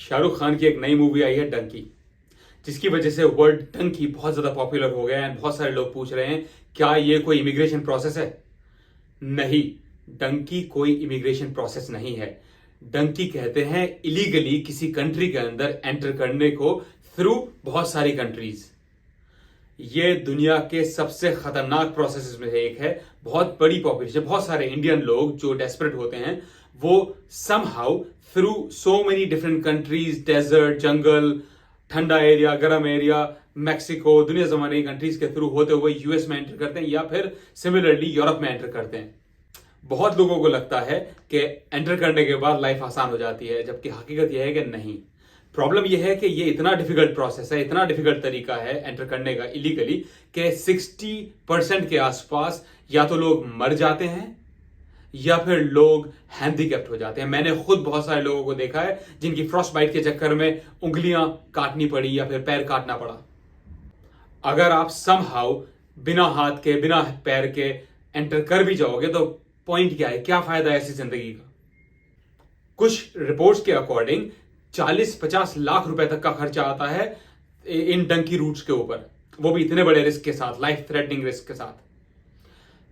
शाहरुख खान की एक नई मूवी आई है डंकी, जिसकी वजह से वर्ड डंकी बहुत ज्यादा पॉपुलर हो गया है। बहुत सारे लोग पूछ रहे हैं क्या ये कोई इमिग्रेशन प्रोसेस है। नहीं, डंकी कोई इमिग्रेशन प्रोसेस नहीं है। डंकी कहते हैं इलीगली किसी कंट्री के अंदर एंटर करने को थ्रू बहुत सारी कंट्रीज। ये दुनिया के सबसे खतरनाक प्रोसेस में से एक है। बहुत बड़ी पॉपुलेशन, बहुत सारे इंडियन लोग जो डेस्परेट होते हैं वो somehow through so many different countries, desert, जंगल, ठंडा एरिया, गर्म एरिया, मैक्सिको, दुनिया जमाने की कंट्रीज के थ्रू होते हुए यूएस में एंटर करते हैं या फिर सिमिलरली यूरोप में एंटर करते हैं। बहुत लोगों को लगता है कि एंटर करने के बाद लाइफ आसान हो जाती है, जबकि हकीकत यह है कि नहीं। प्रॉब्लम यह है कि ये इतना डिफिकल्ट प्रोसेस है, इतना डिफिकल्ट तरीका है एंटर करने का इलीगली कि 60% के आसपास या तो लोग मर जाते हैं या फिर लोग हैंडीकैप्ट हो जाते हैं। मैंने खुद बहुत सारे लोगों को देखा है जिनकी फ्रॉस्ट बाइट के चक्कर में उंगलियां काटनी पड़ी या फिर पैर काटना पड़ा। अगर आप समहाउ बिना हाथ के, बिना पैर के एंटर कर भी जाओगे तो पॉइंट क्या है, क्या फायदा है ऐसी जिंदगी का। कुछ रिपोर्ट्स के अकॉर्डिंग 40-50 लाख रुपए तक का खर्चा आता है इन डंकी रूट्स के ऊपर, वो भी इतने बड़े रिस्क के साथ, लाइफ थ्रेटनिंग रिस्क के साथ।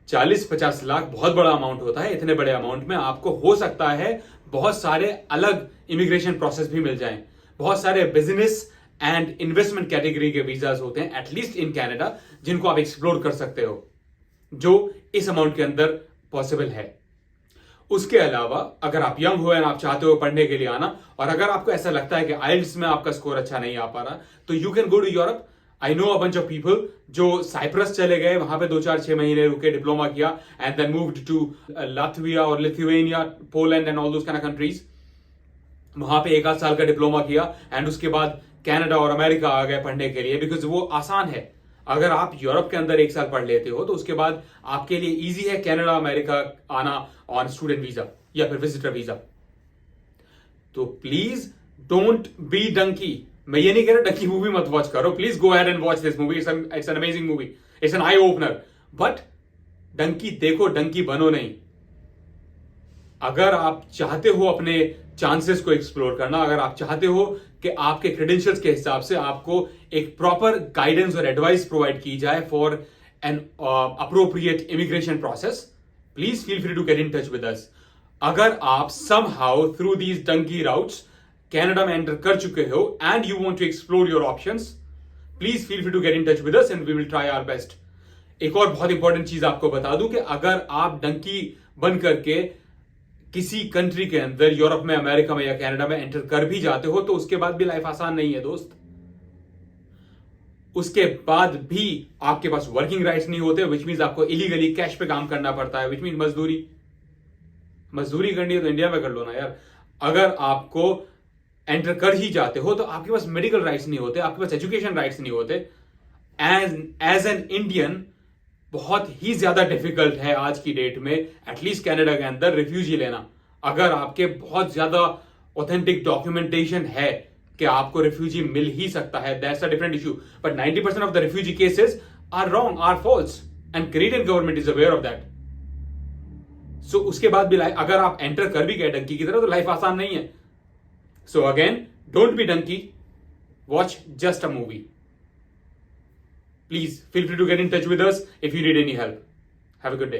40-50 लाख बहुत बड़ा अमाउंट होता है। इतने बड़े अमाउंट में आपको हो सकता है बहुत सारे अलग इमिग्रेशन प्रोसेस भी मिल जाएं। बहुत सारे बिजनेस एंड इन्वेस्टमेंट कैटेगरी के वीजाज होते हैं एटलीस्ट इन कनाडा, जिनको आप एक्सप्लोर कर सकते हो, जो इस अमाउंट के अंदर पॉसिबल है। उसके अलावा अगर आप यंग हो और आप चाहते हो पढ़ने के लिए आना, और अगर आपको ऐसा लगता है कि आइल्स में आपका स्कोर अच्छा नहीं आ पा रहा, तो you can go to Europe. I know a bunch of people जो साइप्रस चले गए, वहां पे 2-4-6 महीने रुके, डिप्लोमा किया and then moved to Latvia और Lithuania, Poland and all those kind of countries. वहां पे 1 आध साल का डिप्लोमा किया एंड उसके बाद कनाडा और अमेरिका आ गए पढ़ने के लिए, बिकॉज वो आसान है। अगर आप यूरोप के अंदर 1 साल पढ़ लेते हो तो उसके बाद आपके लिए इजी है कनाडा अमेरिका आना ऑन स्टूडेंट वीजा या फिर विजिटर वीजा। तो प्लीज डोंट बी डंकी। मैं ये नहीं कह रहा डंकी मूवी मत वॉच करो, please go ahead and watch this movie. It's an amazing movie, it's an eye opener. But Dunki देखो, डंकी बनो नहीं। अगर आप चाहते हो अपने चांसेस को एक्सप्लोर करना, अगर आप चाहते हो कि आपके क्रेडेंशियल्स के हिसाब से आपको एक प्रॉपर गाइडेंस और एडवाइस प्रोवाइड की जाए for an appropriate immigration process, please feel free to get in touch with us. अगर आप somehow through these Dunki routes Canada में एंटर कर चुके हो and you want to explore your options, please feel free to get in touch with us and we will try our best. एक और बहुत important चीज आपको बता दूं कि अगर आप डंकी बन करके किसी कंट्री के अंदर, यूरोप में, अमेरिका में या कनाडा में एंटर कर भी जाते हो तो उसके बाद भी लाइफ आसान नहीं है दोस्त। उसके बाद भी आपके पास वर्किंग राइट्स नहीं होते, विच मीन्स आपको इलीगली कैश पे काम करना पड़ता है, विच मीन्स मजदूरी करनी है तो इंडिया में कर लो ना यार। अगर आपको एंटर कर ही जाते हो तो आपके पास मेडिकल राइट्स नहीं होते, आपके पास एजुकेशन राइट्स नहीं होते। एज एन इंडियन बहुत ही ज्यादा डिफिकल्ट है आज की डेट में एटलीस्ट कनाडा के अंदर रिफ्यूजी लेना। अगर आपके बहुत ज्यादा ऑथेंटिक डॉक्यूमेंटेशन है कि आपको रिफ्यूजी मिल ही सकता है, that's a different issue. But 90% of the refugee cases are wrong, are false, and Canadian government is aware of that. So उसके बाद भी अगर आप एंटर कर भी गए डंकी की तरह तो लाइफ आसान नहीं है। So again, don't be Dunki, watch just a movie. Please feel free to get in touch with us if you need any help. Have a good day.